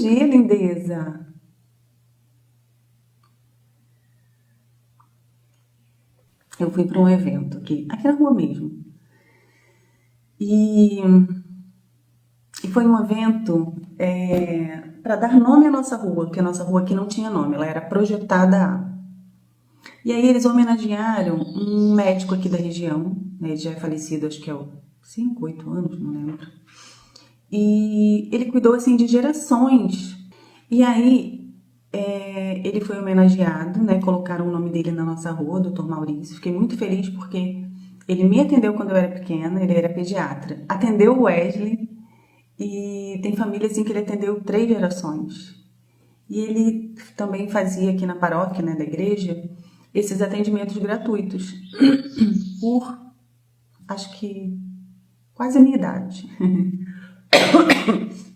dia, lindeza! Eu fui para um evento aqui na rua mesmo. E foi um evento para dar nome à nossa rua, porque a nossa rua aqui não tinha nome, ela era projetada A. E aí eles homenagearam um médico aqui da região, né, ele já é falecido, acho que é 5, 8 anos, não lembro. E ele cuidou assim de gerações. E aí ele foi homenageado, né? Colocaram o nome dele na nossa rua, Dr. Maurício. Fiquei muito feliz porque ele me atendeu quando eu era pequena, ele era pediatra. Atendeu o Wesley e tem família assim que ele atendeu 3 gerações. E ele também fazia aqui na paróquia, né, da igreja, esses atendimentos gratuitos por, acho que, quase a minha idade.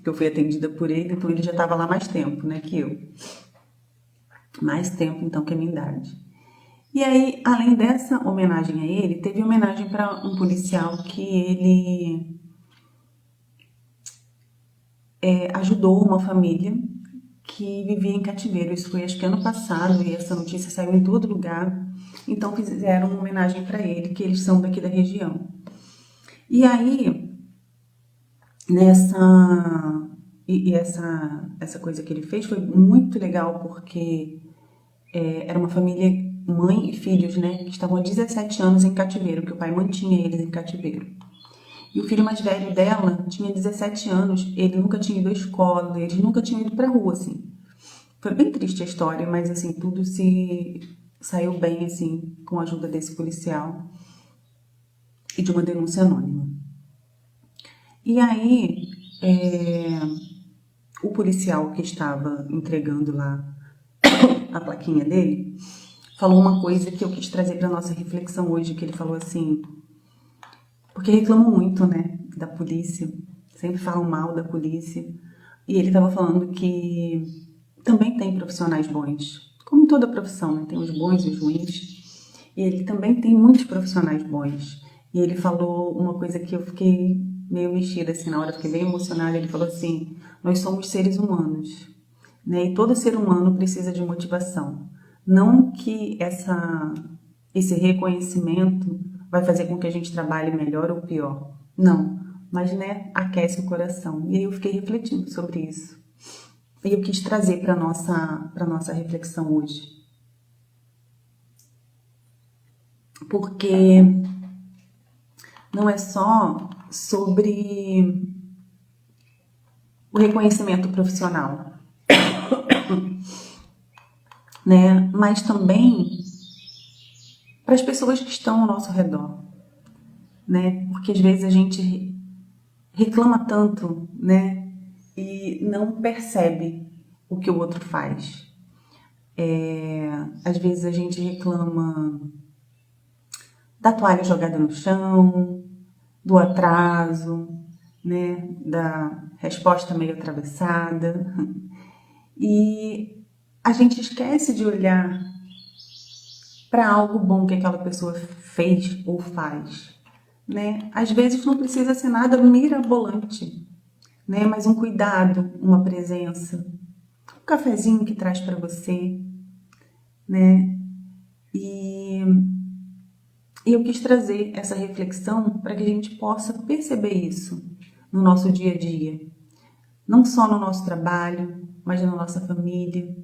Que eu fui atendida por ele, então ele já estava lá mais tempo, né, que eu. Mais tempo, então, que a minha idade. E aí, além dessa homenagem a ele, teve homenagem para um policial que ele ajudou uma família que vivia em cativeiro. Isso foi, acho que ano passado, e essa notícia saiu em todo lugar. Então, fizeram uma homenagem para ele, que eles são daqui da região. E aí, essa coisa que ele fez foi muito legal, porque era uma família, mãe e filhos, né, que estavam há 17 anos em cativeiro, que o pai mantinha eles em cativeiro. E o filho mais velho dela tinha 17 anos, ele nunca tinha ido à escola, eles nunca tinham ido pra rua, assim. Foi bem triste a história, mas, assim, tudo se saiu bem, assim, com a ajuda desse policial e de uma denúncia anônima. E aí, o policial que estava entregando lá a plaquinha dele falou uma coisa que eu quis trazer para nossa reflexão hoje, que ele falou assim, porque reclamam muito, né, da polícia, sempre falam mal da polícia, e ele estava falando que também tem profissionais bons, como em toda profissão, né, tem os bons e os ruins, e ele também tem muitos profissionais bons. E ele falou uma coisa que eu fiquei meio mexida, assim, na hora, fiquei bem emocionada. Ele falou assim, nós somos seres humanos, né? E todo ser humano precisa de motivação. Não que esse reconhecimento vai fazer com que a gente trabalhe melhor ou pior. Não, mas, né, aquece o coração. E aí eu fiquei refletindo sobre isso. E eu quis trazer para nossa reflexão hoje. Porque não é só sobre o reconhecimento profissional, né? Mas também para as pessoas que estão ao nosso redor, né? Porque às vezes a gente reclama tanto, né? E não percebe o que o outro faz. Às vezes a gente reclama da toalha jogada no chão, do atraso, né? Da resposta meio atravessada. E a gente esquece de olhar para algo bom que aquela pessoa fez ou faz, né? Às vezes não precisa ser nada mirabolante, né? Mas um cuidado, uma presença, um cafezinho que traz para você, né? E eu quis trazer essa reflexão para que a gente possa perceber isso no nosso dia a dia, não só no nosso trabalho, mas na nossa família,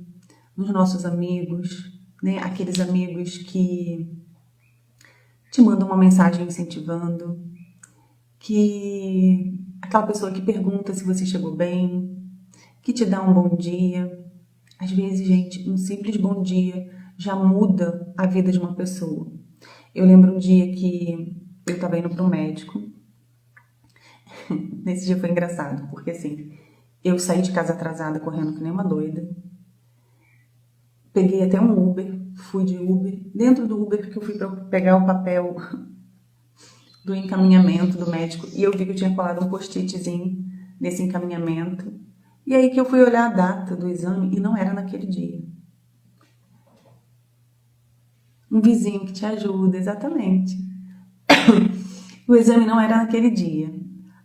nos nossos amigos, né? Aqueles amigos que te mandam uma mensagem incentivando, que aquela pessoa que pergunta se você chegou bem, que te dá um bom dia. Às vezes, gente, um simples bom dia já muda a vida de uma pessoa. Eu lembro um dia que eu estava indo para um médico. Nesse dia foi engraçado, porque assim, eu saí de casa atrasada, correndo que nem uma doida. Peguei até um Uber, fui de Uber. Dentro do Uber que eu fui para pegar o papel do encaminhamento do médico e eu vi que eu tinha colado um post-itzinho nesse encaminhamento. E aí que eu fui olhar a data do exame e não era naquele dia. Um vizinho que te ajuda, exatamente. O exame não era naquele dia.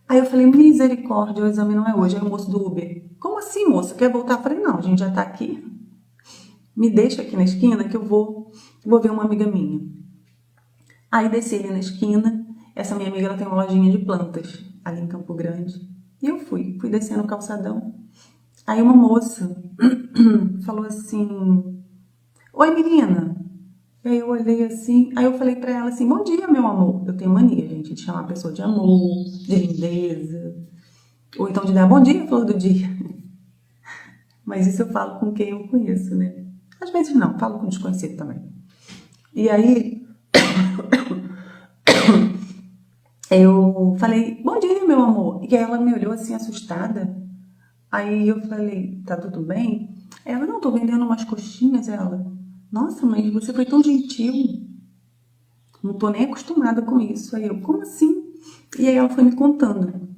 Aí eu falei, misericórdia, o exame não é hoje. Aí o moço do Uber, como assim, moça? Quer voltar? Eu falei, não, a gente já tá aqui. Me deixa aqui na esquina que eu vou ver uma amiga minha. Aí desci ali na esquina. Essa minha amiga, ela tem uma lojinha de plantas ali em Campo Grande. E eu fui descendo o calçadão. Aí uma moça falou assim, oi menina. E aí eu olhei assim, aí eu falei pra ela assim, bom dia meu amor. Eu tenho mania, gente, de chamar a pessoa de amor, de lindeza. Ou então de dar bom dia, flor do dia. Mas isso eu falo com quem eu conheço, né? Às vezes não, falo com desconhecido também. E aí eu falei, bom dia, meu amor. E aí ela me olhou assim, assustada. Aí eu falei, tá tudo bem? Ela, não, tô vendendo umas coxinhas. Ela, nossa, mas você foi tão gentil. Não tô nem acostumada com isso. Aí eu, como assim? E aí ela foi me contando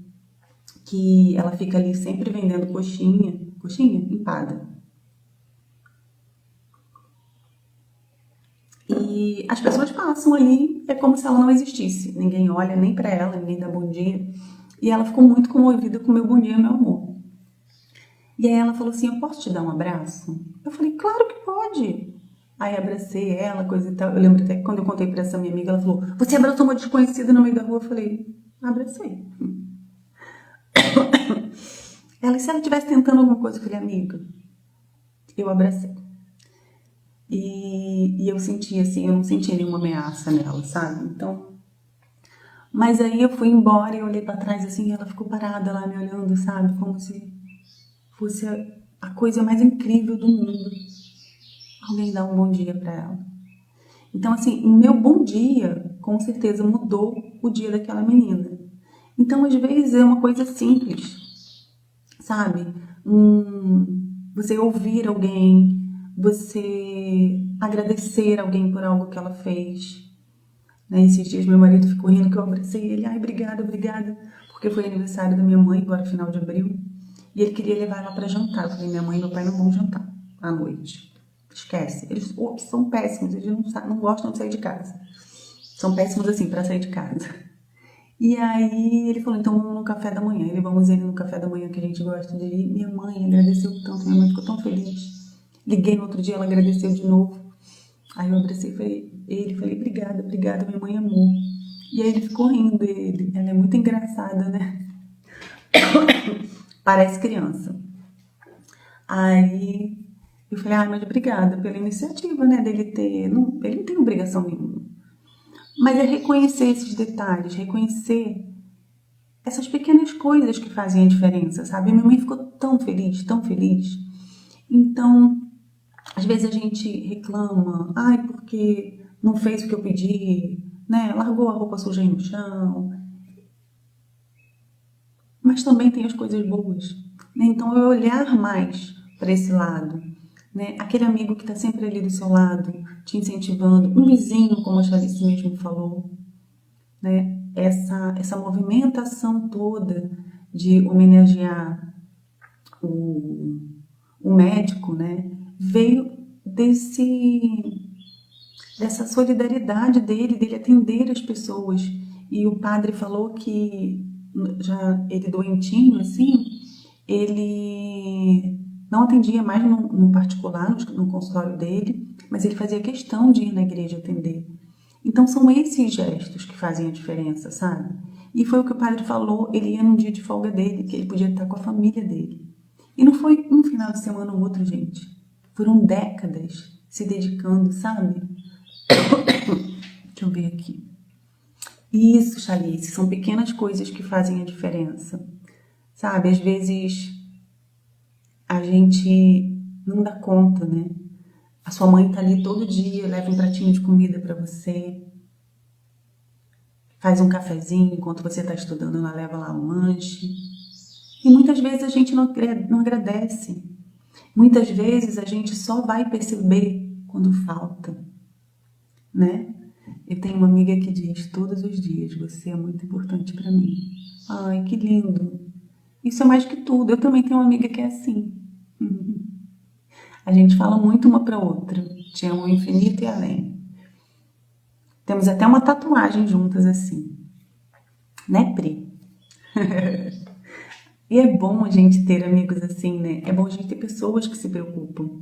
que ela fica ali sempre vendendo coxinha empada. E as pessoas passam ali, é como se ela não existisse. Ninguém olha nem pra ela, ninguém dá bom dia. E ela ficou muito comovida com o meu bom dia, meu amor. E aí ela falou assim, eu posso te dar um abraço? Eu falei, claro que pode. Aí abracei ela, coisa e tal. Eu lembro até que quando eu contei pra essa minha amiga, ela falou, você abraçou uma desconhecida no meio da rua? Eu falei, abracei. Ela, e se ela estivesse tentando alguma coisa? Eu falei, amiga, eu abracei. E eu senti assim, eu não senti nenhuma ameaça nela, sabe? Então, mas aí eu fui embora e olhei pra trás assim, e ela ficou parada lá me olhando, sabe? Como se fosse a coisa mais incrível do mundo. Alguém dá um bom dia pra ela. Então, assim, o meu bom dia, com certeza, mudou o dia daquela menina. Então, às vezes, é uma coisa simples, sabe? Você ouvir alguém, você agradecer alguém por algo que ela fez. Né? Esses dias meu marido ficou rindo que eu abracei ele. Ai, obrigada, obrigada. Porque foi aniversário da minha mãe, agora final de abril. E ele queria levar ela para jantar. Eu falei, minha mãe e meu pai não vão jantar à noite. Esquece. Eles são péssimos, eles não gostam de sair de casa. São péssimos assim para sair de casa. E aí ele falou, então vamos no café da manhã. Ele, vamos ir no café da manhã que a gente gosta de ir. Minha mãe agradeceu tanto, minha mãe ficou tão feliz. Liguei no outro dia, ela agradeceu de novo. Aí eu abracei falei, obrigada, obrigada, minha mãe amou. E aí ele ficou rindo dele. Ela é muito engraçada, né? Parece criança. Aí eu falei, mas obrigada pela iniciativa, né? Dele ter. Não, ele não tem obrigação nenhuma. Mas é reconhecer esses detalhes, reconhecer essas pequenas coisas que fazem a diferença, sabe? Minha mãe ficou tão feliz, tão feliz. Então, às vezes a gente reclama, porque não fez o que eu pedi, né? Largou a roupa suja aí no chão. Mas também tem as coisas boas, né? Então, eu olhar mais para esse lado, né? Aquele amigo que está sempre ali do seu lado, te incentivando, um vizinho, como a Chalice mesmo falou, né? Essa movimentação toda de homenagear o, o médico, né? Veio dessa solidariedade dele atender as pessoas. E o padre falou que já ele doentinho assim, ele não atendia mais no particular, no consultório dele, mas ele fazia questão de ir na igreja atender. Então são esses gestos que fazem a diferença, sabe? E foi o que o padre falou, ele ia num dia de folga dele, que ele podia estar com a família dele. E não foi um final de semana ou outro, gente. Foram décadas se dedicando, sabe? Deixa eu ver aqui. Isso, Chalice, são pequenas coisas que fazem a diferença. Sabe, às vezes a gente não dá conta, né? A sua mãe tá ali todo dia, leva um pratinho de comida para você, faz um cafezinho enquanto você tá estudando, ela leva lá um lanche. E muitas vezes a gente não agradece. Muitas vezes a gente só vai perceber quando falta, né? Eu tenho uma amiga que diz todos os dias, você é muito importante para mim. Ai, que lindo. Isso é mais que tudo. Eu também tenho uma amiga que é assim. A gente fala muito uma para outra. Te amo ao infinito e além. Temos até uma tatuagem juntas assim. Né, Pri? E é bom a gente ter amigos assim, né? É bom a gente ter pessoas que se preocupam.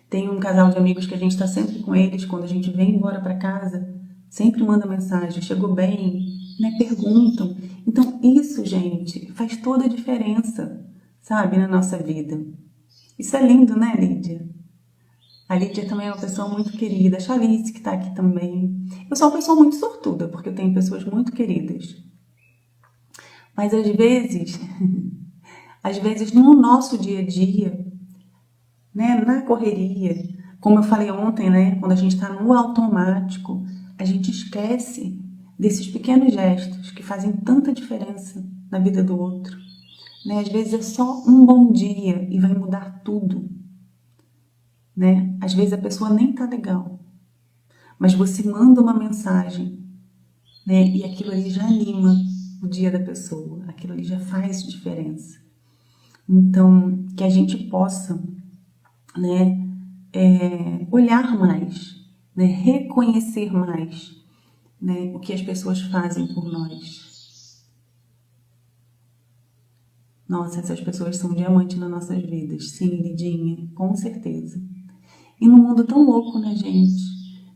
Tem um casal de amigos que a gente está sempre com eles, quando a gente vem embora para casa, sempre manda mensagem, chegou bem, né? Perguntam. Então, isso, gente, faz toda a diferença, sabe, na nossa vida. Isso é lindo, né, Lídia? A Lídia também é uma pessoa muito querida, a Chalice que está aqui também. Eu sou uma pessoa muito sortuda, porque eu tenho pessoas muito queridas. Mas às vezes no nosso dia a dia, né, na correria, como eu falei ontem, né, quando a gente está no automático, a gente esquece desses pequenos gestos que fazem tanta diferença na vida do outro. Né? Às vezes é só um bom dia e vai mudar tudo. Né? Às vezes a pessoa nem tá legal, mas você manda uma mensagem, né, e aquilo ali já anima o dia da pessoa, aquilo ali já faz diferença. Então, que a gente possa, né, olhar mais, né, reconhecer mais, né, o que as pessoas fazem por nós. Nossa, essas pessoas são diamante nas nossas vidas. Sim, Lidinha, com certeza. E num mundo tão louco, né, gente?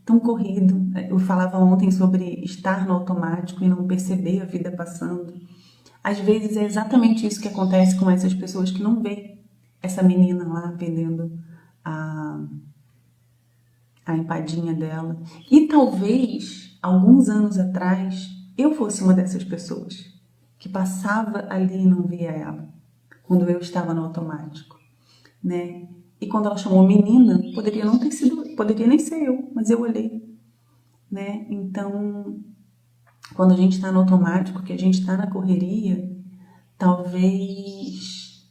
Tão corrido. Eu falava ontem sobre estar no automático e não perceber a vida passando. Às vezes é exatamente isso que acontece com essas pessoas que não vê essa menina lá vendendo a, a empadinha dela. E talvez, alguns anos atrás, eu fosse uma dessas pessoas que passava ali e não via ela, quando eu estava no automático, né? E quando ela chamou menina, poderia não ter sido, poderia nem ser eu, mas eu olhei, né? Então, quando a gente está no automático, que a gente está na correria, talvez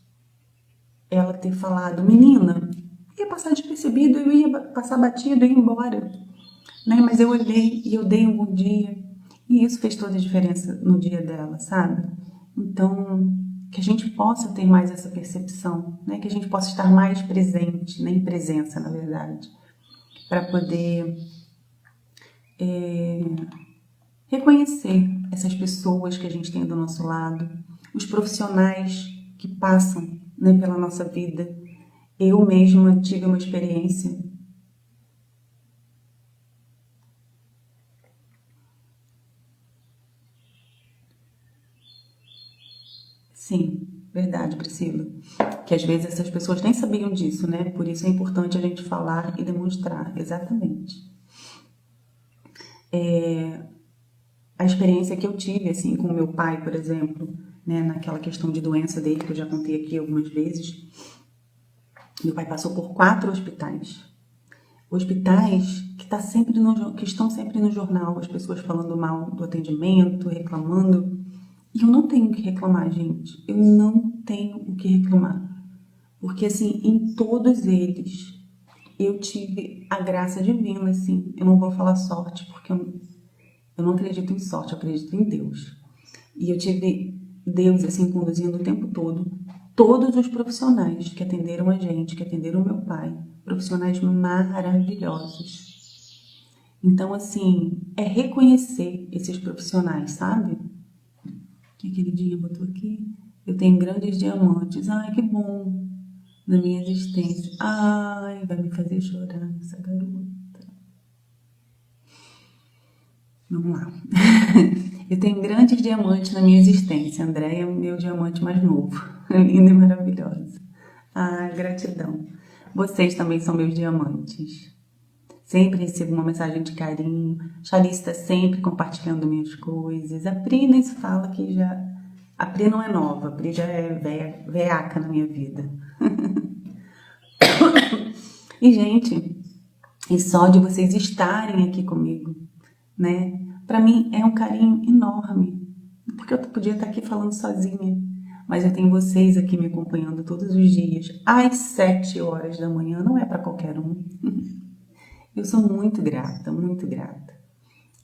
ela ter falado, menina, ia passar despercebido, eu ia passar batido e ir embora, né? Mas eu olhei e eu dei um bom dia, e isso fez toda a diferença no dia dela, sabe? Então, que a gente possa ter mais essa percepção, né? Que a gente possa estar mais presente, né? Em presença, na verdade, para poder reconhecer essas pessoas que a gente tem do nosso lado, os profissionais que passam, né, pela nossa vida. Eu mesma tive uma experiência. Sim, verdade, Priscila. Que às vezes essas pessoas nem sabiam disso, né? Por isso é importante a gente falar e demonstrar. Exatamente. A experiência que eu tive, assim, com meu pai, por exemplo, né, naquela questão de doença dele, que eu já contei aqui algumas vezes, meu pai passou por 4 hospitais. Hospitais que, que estão sempre no jornal, as pessoas falando mal do atendimento, reclamando. E eu não tenho o que reclamar, gente. Eu não tenho o que reclamar. Porque, assim, em todos eles, eu tive a graça divina, assim. Eu não vou falar sorte, porque eu não acredito em sorte, eu acredito em Deus. E eu tive Deus, assim, conduzindo o tempo todo. Todos os profissionais que atenderam a gente, que atenderam meu pai, profissionais maravilhosos. Então, assim, é reconhecer esses profissionais, sabe? Que aquele dia botou aqui. Eu tenho grandes diamantes. Ai, que bom. Na minha existência. Ai, vai me fazer chorar essa garota. Vamos lá. Eu tenho grandes diamantes na minha existência. Andréia é o meu diamante mais novo. Linda e maravilhosa. Ah, gratidão. Vocês também são meus diamantes. Sempre recebo uma mensagem de carinho. Chalice está sempre compartilhando minhas coisas. A Pri nem se fala que já... A Pri não é nova. A Pri já é veaca na minha vida. E, gente, e só de vocês estarem aqui comigo, né? Para mim é um carinho enorme. Porque eu podia estar aqui falando sozinha. Mas eu tenho vocês aqui me acompanhando todos os dias. Às 7 horas da manhã. Não é para qualquer um. Eu sou muito grata,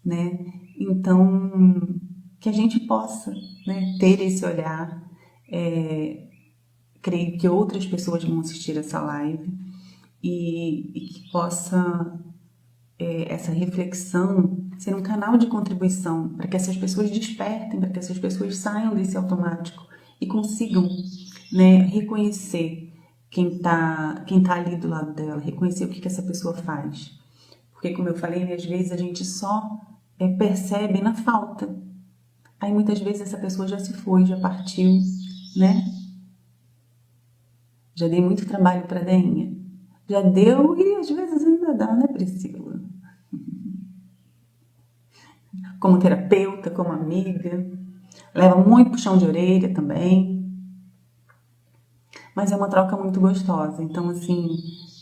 né? Então, que a gente possa, né, ter esse olhar. Creio que outras pessoas vão assistir essa live e que possa essa reflexão ser um canal de contribuição para que essas pessoas despertem, para que essas pessoas saiam desse automático e consigam, né, reconhecer quem tá ali do lado dela, reconhecer o que essa pessoa faz. Porque, como eu falei, né, às vezes a gente só percebe na falta. Aí muitas vezes essa pessoa já se foi, já partiu, né? Já dei muito trabalho para a Deinha. Já deu e às vezes ainda dá, né, Priscila? Como terapeuta, como amiga. Leva muito puxão de orelha também. Mas é uma troca muito gostosa. Então, assim,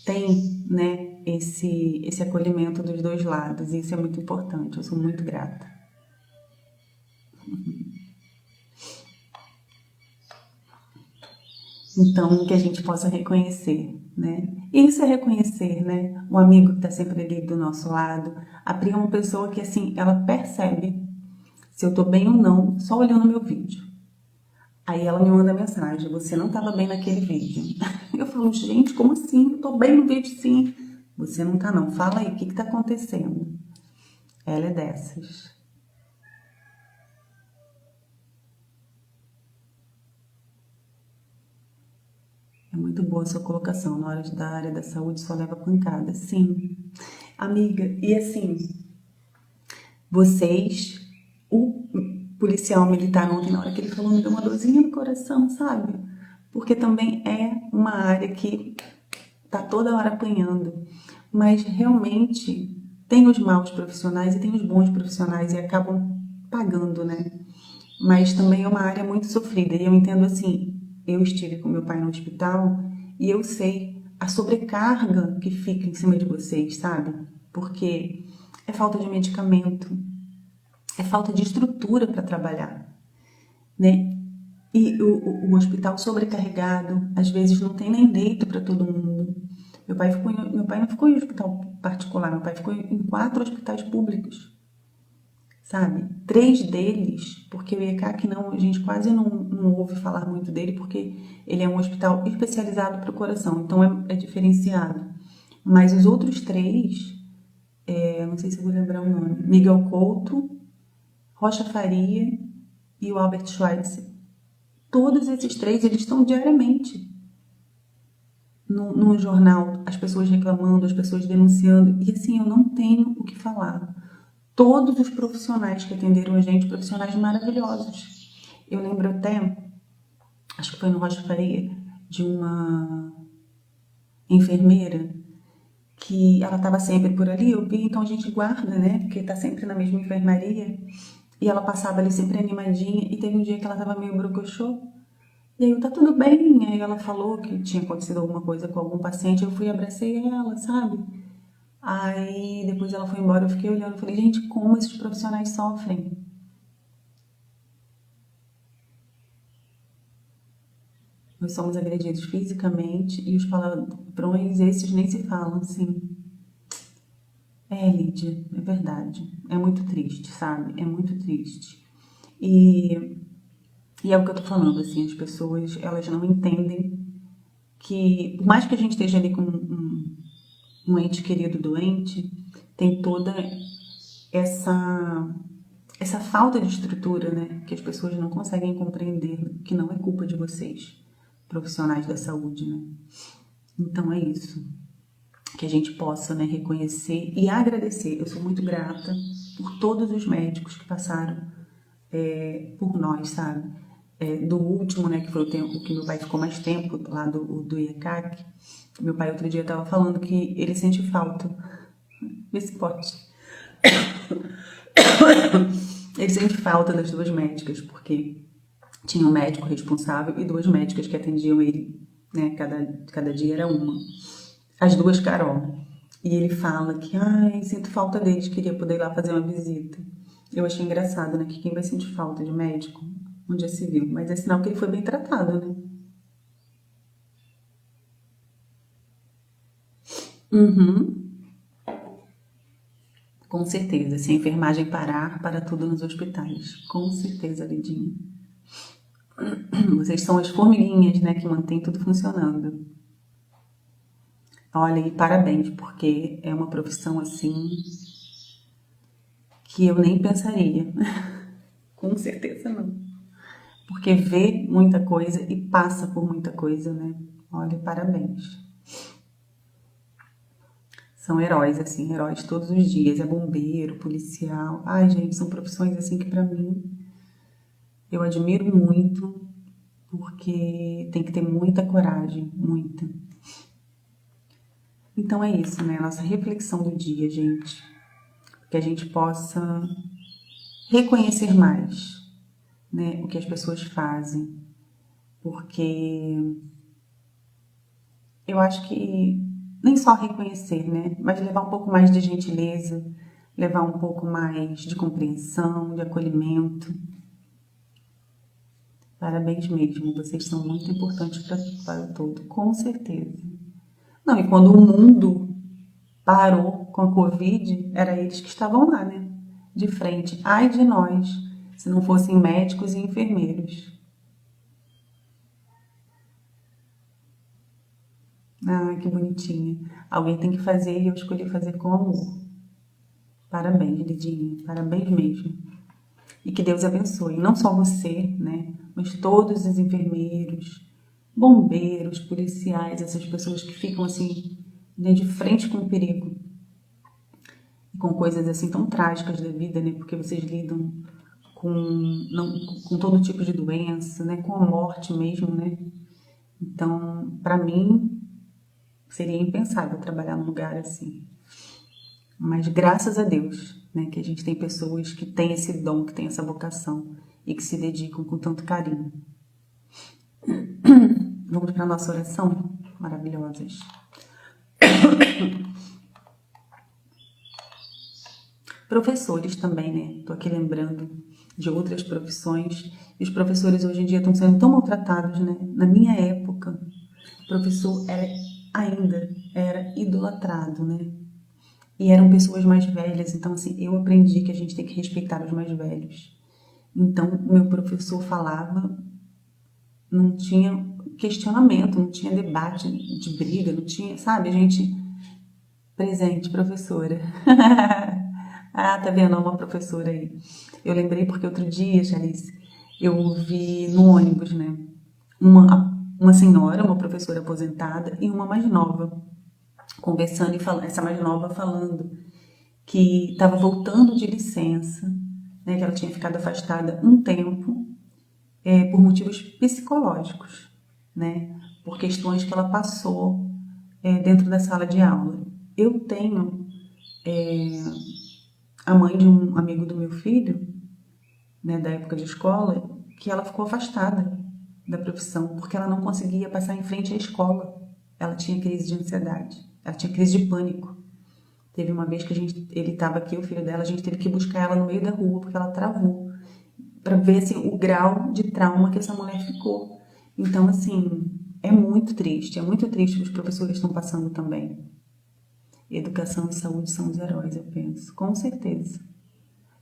tem, né, esse acolhimento dos dois lados. E isso é muito importante. Eu sou muito grata. Então, que a gente possa reconhecer, né? E isso é reconhecer, né? Um amigo que está sempre ali do nosso lado. A Pri é uma pessoa que, assim, ela percebe se eu tô bem ou não, só olhando meu vídeo. Aí ela me manda mensagem, você não estava bem naquele vídeo. Eu falo, gente, como assim? Eu tô bem no vídeo sim. Você não tá não, fala aí, o que tá acontecendo? Ela é dessas. É muito boa a sua colocação, na hora da área da saúde só leva pancada. Sim, amiga, e assim, vocês, o policial militar ontem, na hora que ele falou, me deu uma dorzinha no coração, sabe? Porque também é uma área que tá toda hora apanhando. Mas realmente tem os maus profissionais e tem os bons profissionais e acabam pagando, né? Mas também é uma área muito sofrida. E eu entendo assim, eu estive com meu pai no hospital e eu sei a sobrecarga que fica em cima de vocês, sabe? Porque é falta de medicamento, é falta de estrutura para trabalhar, né? E o hospital sobrecarregado, às vezes não tem nem leito para todo mundo. Meu pai não ficou em hospital particular, meu pai ficou em 4 hospitais públicos, sabe? 3 deles, porque o IECAC não, a gente quase não ouve falar muito dele, porque ele é um hospital especializado para o coração, então é diferenciado. Mas os outros 3, não sei se eu vou lembrar o nome, Miguel Couto, Rocha Faria e o Albert Schweitzer. Todos esses 3, eles estão diariamente no jornal, as pessoas reclamando, as pessoas denunciando. E assim, eu não tenho o que falar. Todos os profissionais que atenderam a gente, profissionais maravilhosos. Eu lembro até, acho que foi no Rocha Faria, de uma enfermeira que ela estava sempre por ali, eu vi, então a gente guarda, né? Porque está sempre na mesma enfermaria. E ela passava ali sempre animadinha, e teve um dia que ela estava meio brocochô. E aí eu, tá tudo bem. Aí ela falou que tinha acontecido alguma coisa com algum paciente, eu fui e abracei ela, sabe? Aí depois ela foi embora, eu fiquei olhando e falei, gente, como esses profissionais sofrem. Nós somos agredidos fisicamente e os palavrões, esses nem se falam, assim. É, Lídia, é verdade. É muito triste, sabe? É muito triste. E, e é o que eu tô falando, assim, as pessoas, elas não entendem que, por mais que a gente esteja ali com um ente querido doente, tem toda essa essa falta de estrutura, né, que as pessoas não conseguem compreender, que não é culpa de vocês, profissionais da saúde, né? Então é isso, que a gente possa, né, reconhecer e agradecer. Eu sou muito grata por todos os médicos que passaram por nós, sabe? Do último, né, que foi o tempo que meu pai ficou mais tempo lá do IECAC. Meu pai outro dia estava falando que ele sente falta. Vê se pode. Ele sente falta das 2 médicas, porque tinha um médico responsável e 2 médicas que atendiam ele, né? Cada dia era uma. As 2 Carol. E ele fala que, ai, sinto falta deles, queria poder ir lá fazer uma visita. Eu achei engraçado, né? Que quem vai sentir falta de médico, onde já se viu. Mas é sinal que ele foi bem tratado, né? Uhum. Com certeza. Se a enfermagem parar, para tudo nos hospitais. Com certeza, Lidinha. Vocês são as formiguinhas, né, que mantêm tudo funcionando. Olha, e parabéns, porque é uma profissão assim que eu nem pensaria. Com certeza não. Porque vê muita coisa e passa por muita coisa, né? Olha, parabéns. São heróis, assim, heróis todos os dias. É bombeiro, policial. Ai, gente, são profissões assim que pra mim eu admiro muito, porque tem que ter muita coragem, muita. Então é isso, né? Nossa reflexão do dia, gente. Que a gente possa reconhecer mais, né, o que as pessoas fazem. Porque eu acho que nem só reconhecer, né? Mas levar um pouco mais de gentileza, levar um pouco mais de compreensão, de acolhimento. Parabéns mesmo, vocês são muito importantes para o todo, com certeza. Não, e quando o mundo parou com a Covid, era eles que estavam lá, né? De frente. Ai de nós, se não fossem médicos e enfermeiros. Ah, que bonitinha. Alguém tem que fazer e eu escolhi fazer com amor. Parabéns, Lidinha. Parabéns mesmo. E que Deus abençoe. Não só você, né? Mas todos os enfermeiros, bombeiros, policiais, essas pessoas que ficam assim, né, de frente com o perigo. E com coisas assim tão trágicas da vida, né? Porque vocês lidam com, não, com todo tipo de doença, né? Com a morte mesmo, né? Então, para mim, seria impensável trabalhar num lugar assim. Mas graças a Deus, né, que a gente tem pessoas que têm esse dom, que têm essa vocação e que se dedicam com tanto carinho. Vamos para a nossa oração? Maravilhosas. Professores também, né? Tô aqui lembrando de outras profissões. E os professores hoje em dia estão sendo tão maltratados, né? Na minha época, o professor ainda era idolatrado, né? E eram pessoas mais velhas, então assim, eu aprendi que a gente tem que respeitar os mais velhos. Então, o meu professor falava, não tinha questionamento, não tinha debate de briga, não tinha, sabe? A gente presente, professora. Ah, tá vendo? Uma professora aí. Eu lembrei porque outro dia, Chalice, eu vi no ônibus, né? Uma senhora, uma professora aposentada e uma mais nova, conversando e falando, essa mais nova falando que estava voltando de licença, né? Que ela tinha ficado afastada um tempo por motivos psicológicos, né? Por questões que ela passou dentro da sala de aula. Eu tenho a mãe de um amigo do meu filho, né, da época de escola, que ela ficou afastada da profissão porque ela não conseguia passar em frente à escola. Ela tinha crise de ansiedade, ela tinha crise de pânico. Teve uma vez que ele estava aqui, o filho dela, a gente teve que buscar ela no meio da rua porque ela travou, para ver assim, o grau de trauma que essa mulher ficou. Então, assim, é muito triste que os professores estão passando também. Educação e saúde são os heróis, eu penso, com certeza.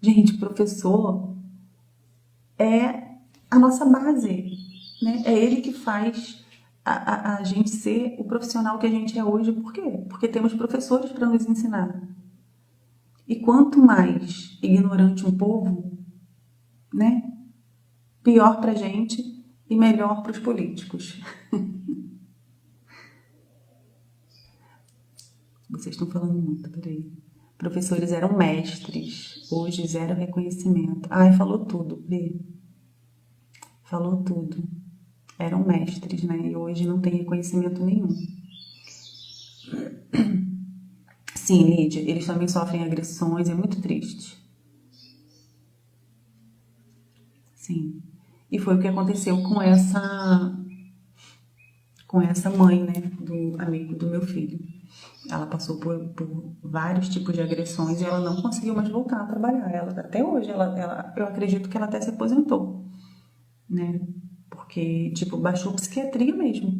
Gente, professor é a nossa base, né? É ele que faz a gente ser o profissional que a gente é hoje. Por quê? Porque temos professores para nos ensinar. E quanto mais ignorante um povo, né? Pior para a gente e melhor para os políticos. Vocês estão falando muito, peraí. Professores eram mestres, hoje zero reconhecimento. Ai, falou tudo, Bê. Falou tudo. Eram mestres, né? E hoje não tem reconhecimento nenhum. Sim, Lídia, eles também sofrem agressões, é muito triste. Sim. E foi o que aconteceu com essa mãe, né, do amigo do meu filho. Ela passou por vários tipos de agressões e ela não conseguiu mais voltar a trabalhar. Até hoje, eu acredito que ela até se aposentou, né? Porque, tipo, baixou psiquiatria mesmo.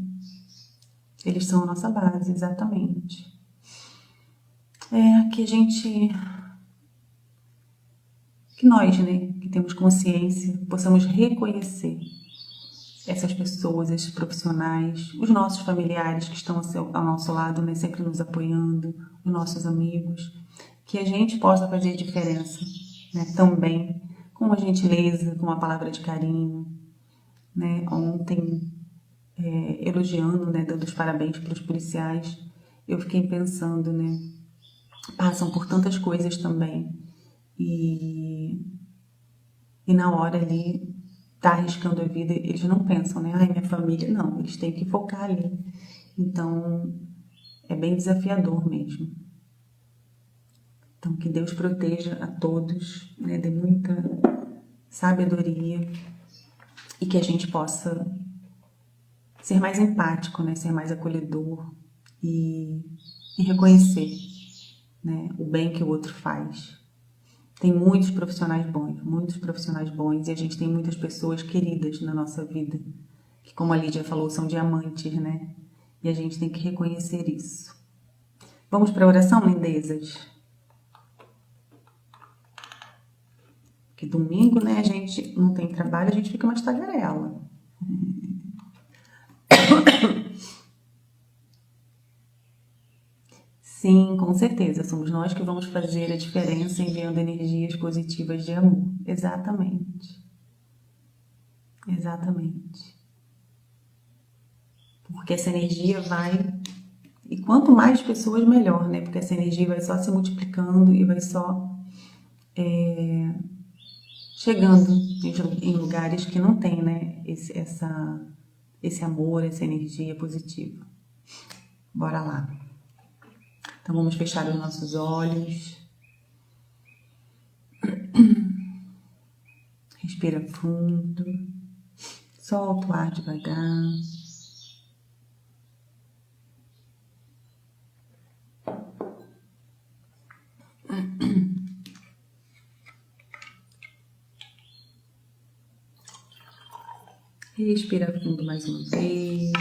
Eles são a nossa base, exatamente. Que a gente, que nós, né, que temos consciência, possamos reconhecer essas pessoas, esses profissionais, os nossos familiares que estão ao nosso lado, né, sempre nos apoiando, os nossos amigos, que a gente possa fazer diferença, né, também, com uma gentileza, com uma palavra de carinho, né, ontem, elogiando, né, dando os parabéns para os policiais, eu fiquei pensando, né, passam por tantas coisas também, e na hora ali, tá arriscando a vida, eles não pensam, né? Ai, minha família, não, eles têm que focar ali. Então, é bem desafiador mesmo. Então, que Deus proteja a todos, né? Dê muita sabedoria e que a gente possa ser mais empático, né? Ser mais acolhedor e reconhecer, né? O bem que o outro faz. Tem muitos profissionais bons, e a gente tem muitas pessoas queridas na nossa vida, que, como a Lídia falou, são diamantes, né? E a gente tem que reconhecer isso. Vamos para a oração, lindezas? Que domingo, né, a gente não tem trabalho, a gente fica mais tagarela. Sim, com certeza, somos nós que vamos fazer a diferença enviando energias positivas de amor. Exatamente. Exatamente. Porque essa energia vai... E quanto mais pessoas, melhor, né? Porque essa energia vai só se multiplicando e vai só chegando em lugares que não tem, né? Esse amor, essa energia positiva. Bora lá. Então vamos fechar os nossos olhos. Respira fundo. Solta o ar devagar. Respira fundo mais uma vez.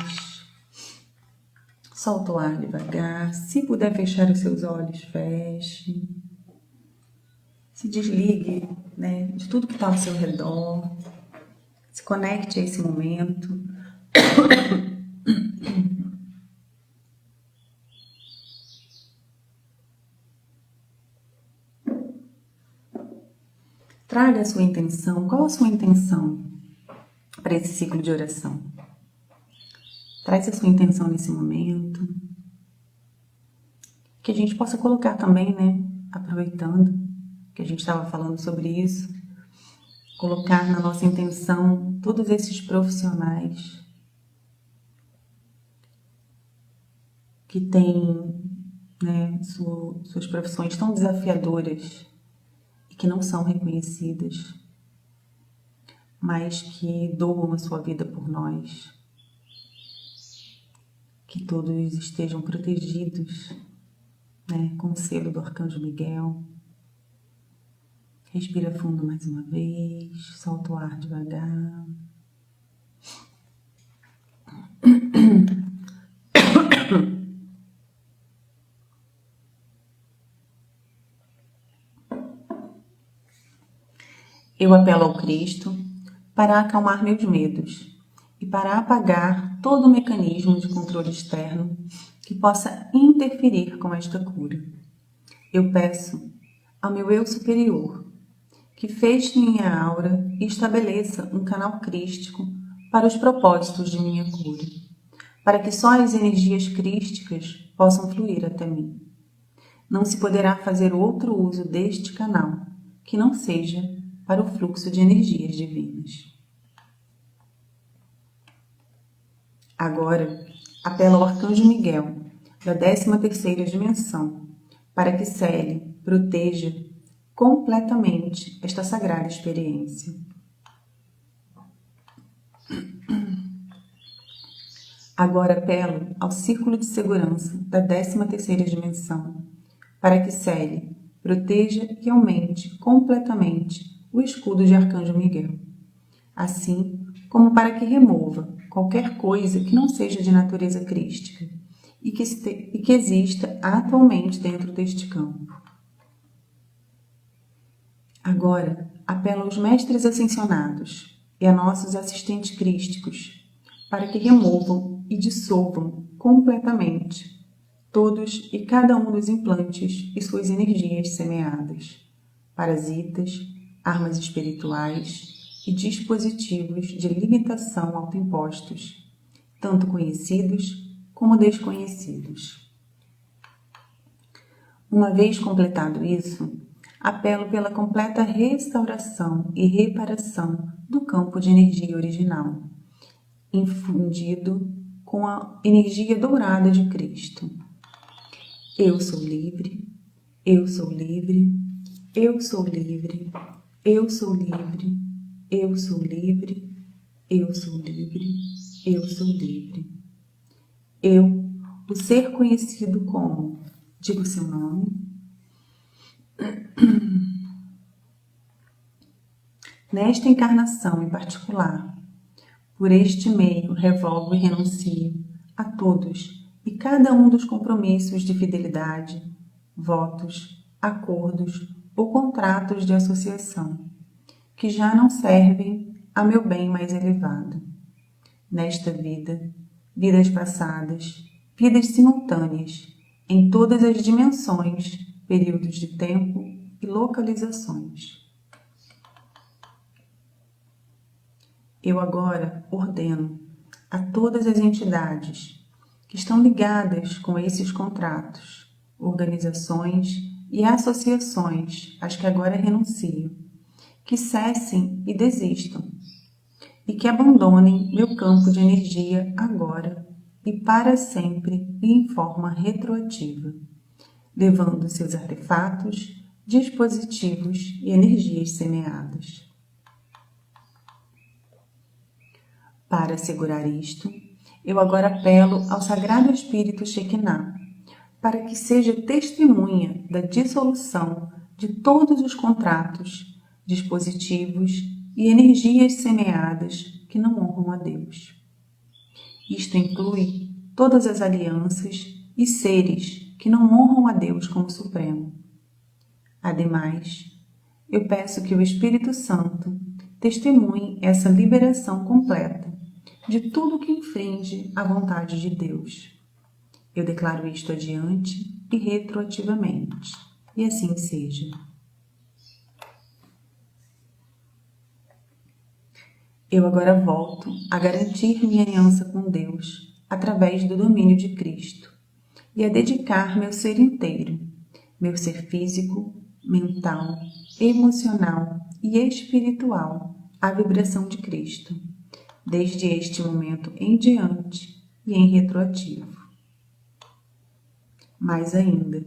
Solta o ar devagar. Se puder fechar os seus olhos, feche. Se desligue, né, de tudo que está ao seu redor. Se conecte a esse momento. Traga a sua intenção. Qual a sua intenção para esse ciclo de oração? Traz a sua intenção nesse momento. Que a gente possa colocar também, né? Aproveitando que a gente estava falando sobre isso. Colocar na nossa intenção todos esses profissionais que têm, né, suas profissões tão desafiadoras e que não são reconhecidas, mas que doam a sua vida por nós. Que todos estejam protegidos, né, com o selo do Arcanjo Miguel. Respira fundo mais uma vez, solta o ar devagar. Eu apelo ao Cristo para acalmar meus medos e para apagar todo o mecanismo de controle externo que possa interferir com esta cura. Eu peço ao meu eu superior que feche minha aura e estabeleça um canal crístico para os propósitos de minha cura, para que só as energias crísticas possam fluir até mim. Não se poderá fazer outro uso deste canal que não seja para o fluxo de energias divinas. Agora, apelo ao Arcanjo Miguel, da 13ª dimensão, para que cele, proteja completamente esta sagrada experiência. Agora apelo ao Círculo de Segurança da 13ª dimensão, para que cele, proteja e aumente completamente o escudo de Arcanjo Miguel, assim como para que remova qualquer coisa que não seja de natureza crística e que exista atualmente dentro deste campo. Agora, apelo aos mestres ascensionados, e a nossos assistentes crísticos, para que removam e dissolvam completamente todos e cada um dos implantes e suas energias semeadas, parasitas, armas espirituais e dispositivos de limitação autoimpostos, tanto conhecidos como desconhecidos. Uma vez completado isso, apelo pela completa restauração e reparação do campo de energia original, infundido com a energia dourada de Cristo. Eu sou livre, eu sou livre, eu sou livre, eu sou livre, eu sou livre, eu sou livre, eu sou livre. Eu, o ser conhecido como, digo seu nome, nesta encarnação em particular, por este meio revogo e renuncio a todos e cada um dos compromissos de fidelidade, votos, acordos ou contratos de associação, que já não servem a meu bem mais elevado. Nesta vida, vidas passadas, vidas simultâneas, em todas as dimensões, períodos de tempo e localizações. Eu agora ordeno a todas as entidades que estão ligadas com esses contratos, organizações e associações às que agora renuncio, que cessem e desistam, e que abandonem meu campo de energia agora e para sempre e em forma retroativa, levando seus artefatos, dispositivos e energias semeadas. Para assegurar isto, eu agora apelo ao Sagrado Espírito Shekinah, para que seja testemunha da dissolução de todos os contratos, dispositivos e energias semeadas que não honram a Deus. Isto inclui todas as alianças e seres que não honram a Deus como Supremo. Ademais, eu peço que o Espírito Santo testemunhe essa liberação completa de tudo que infringe a vontade de Deus. Eu declaro isto adiante e retroativamente, e assim seja. Eu agora volto a garantir minha aliança com Deus através do domínio de Cristo e a dedicar meu ser inteiro, meu ser físico, mental, emocional e espiritual à vibração de Cristo, desde este momento em diante e em retroativo. Mais ainda,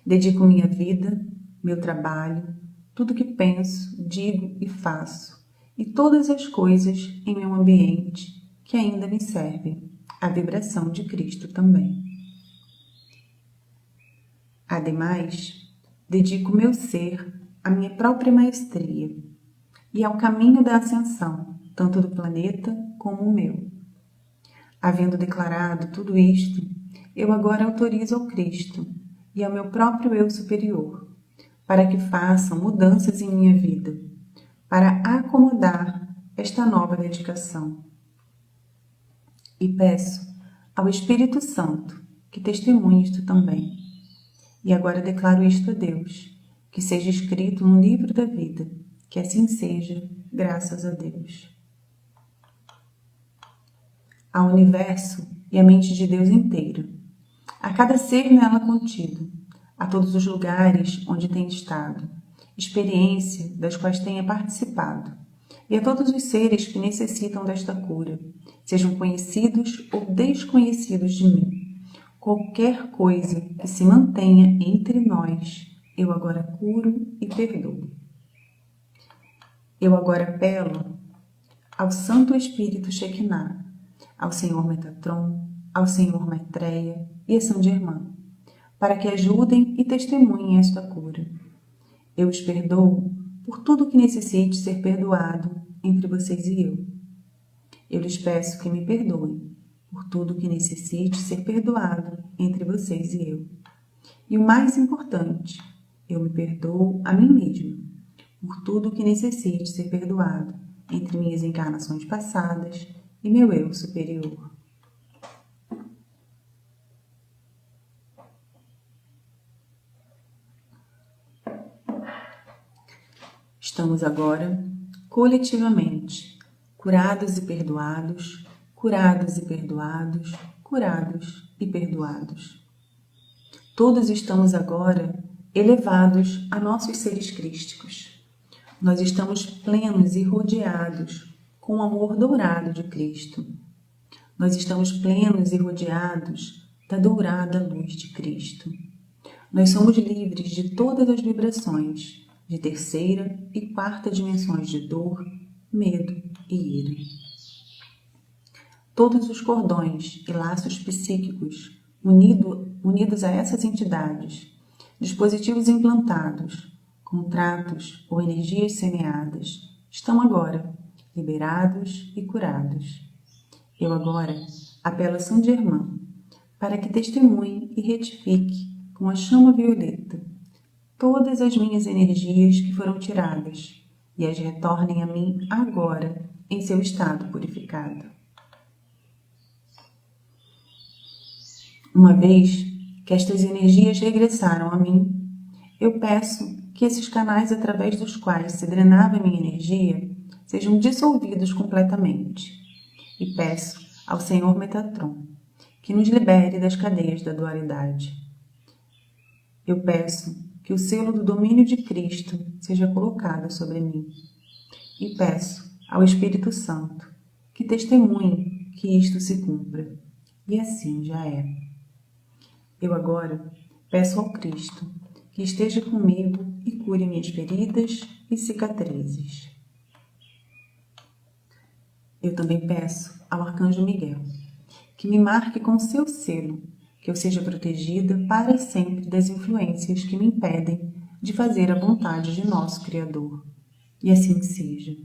dedico minha vida, meu trabalho, tudo que penso, digo e faço, e todas as coisas em meu ambiente que ainda me servem, à vibração de Cristo também. Ademais, dedico meu ser à minha própria maestria e ao caminho da ascensão, tanto do planeta como o meu. Havendo declarado tudo isto, eu agora autorizo ao Cristo e ao meu próprio eu superior, para que façam mudanças em minha vida, para acomodar esta nova dedicação. E peço ao Espírito Santo que testemunhe isto também. E agora declaro isto a Deus, que seja escrito no livro da vida, que assim seja, graças a Deus. Ao universo e à mente de Deus inteira, a cada ser nela contido, a todos os lugares onde tem estado, experiência das quais tenha participado, e a todos os seres que necessitam desta cura, sejam conhecidos ou desconhecidos de mim. Qualquer coisa que se mantenha entre nós, eu agora curo e perdoo. Eu agora apelo ao Santo Espírito Shekinah, ao Senhor Metatron, ao Senhor Maitreya e a São Germain, para que ajudem e testemunhem esta cura. Eu os perdoo por tudo que necessite ser perdoado entre vocês e eu. Eu lhes peço que me perdoem por tudo que necessite ser perdoado entre vocês e eu. E o mais importante, eu me perdoo a mim mesmo por tudo que necessite ser perdoado entre minhas encarnações passadas e meu eu superior. Estamos agora, coletivamente, curados e perdoados, curados e perdoados, curados e perdoados. Todos estamos agora elevados a nossos seres crísticos. Nós estamos plenos e rodeados com o amor dourado de Cristo. Nós estamos plenos e rodeados da dourada luz de Cristo. Nós somos livres de todas as vibrações de terceira e quarta dimensões de dor, medo e ira. Todos os cordões e laços psíquicos unidos a essas entidades, dispositivos implantados, contratos ou energias semeadas, estão agora liberados e curados. Eu agora apelo a Saint Germain para que testemunhe e retifique com a chama violeta todas as minhas energias que foram tiradas e as retornem a mim agora em seu estado purificado. Uma vez que estas energias regressaram a mim, eu peço que esses canais através dos quais se drenava minha energia sejam dissolvidos completamente. E peço ao Senhor Metatron que nos libere das cadeias da dualidade. Eu peço que o selo do domínio de Cristo seja colocado sobre mim. E peço ao Espírito Santo que testemunhe que isto se cumpra. E assim já é. Eu agora peço ao Cristo que esteja comigo e cure minhas feridas e cicatrizes. Eu também peço ao Arcanjo Miguel que me marque com seu selo, que eu seja protegida para sempre das influências que me impedem de fazer a vontade de nosso Criador. E assim seja.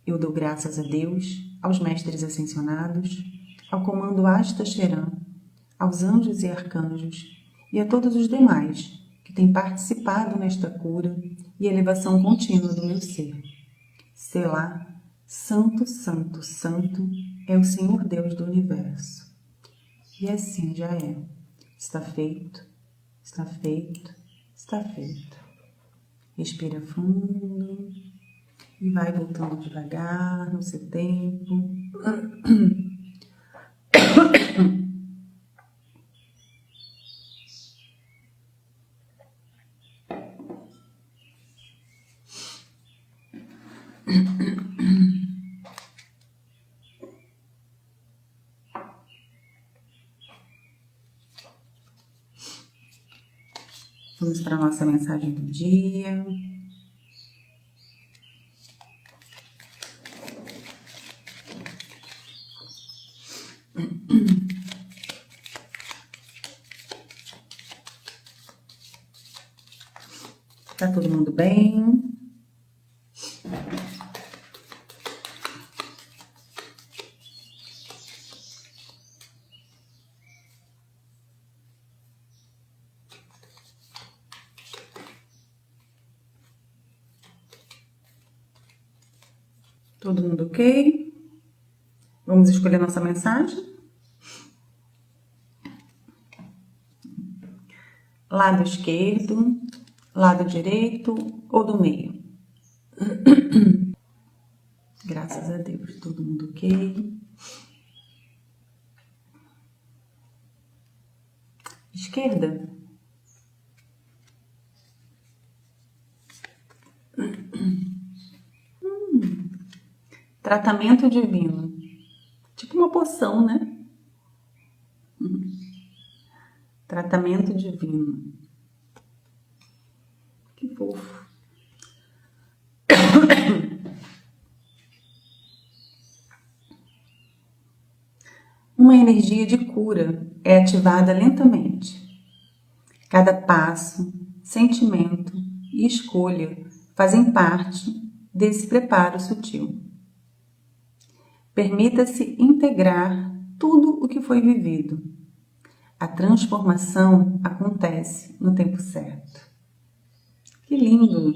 Eu dou graças a Deus, aos mestres ascensionados, ao comando Asta Cheran, aos anjos e arcanjos e a todos os demais que têm participado nesta cura e elevação contínua do meu ser. Selá, Santo, Santo, Santo é o Senhor Deus do Universo. E assim já é. Está feito, está feito, está feito. Respira fundo e vai voltando devagar no seu tempo. Vamos para a nossa mensagem do dia. Tá todo mundo bem? Todo mundo ok? Vamos escolher nossa mensagem? Lado esquerdo, lado direito ou do meio? Graças a Deus, todo mundo ok. Esquerda. Tratamento divino. Tipo uma poção, né? Tratamento divino. Que fofo. Uma energia de cura é ativada lentamente. Cada passo, sentimento e escolha fazem parte desse preparo sutil. Permita-se integrar tudo o que foi vivido. A transformação acontece no tempo certo. Que lindo!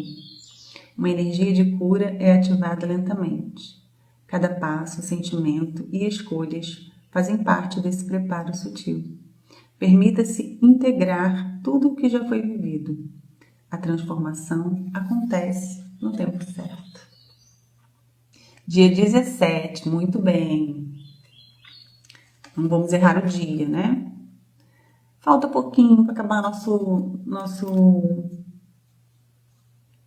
Uma energia de cura é ativada lentamente. Cada passo, sentimento e escolhas fazem parte desse preparo sutil. Permita-se integrar tudo o que já foi vivido. A transformação acontece no tempo certo. Dia 17, muito bem. Não vamos errar o dia, né? Falta pouquinho para acabar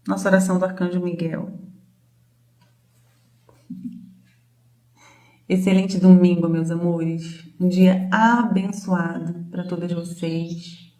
nossa oração do Arcanjo Miguel. Excelente domingo, meus amores. Um dia abençoado para todas vocês.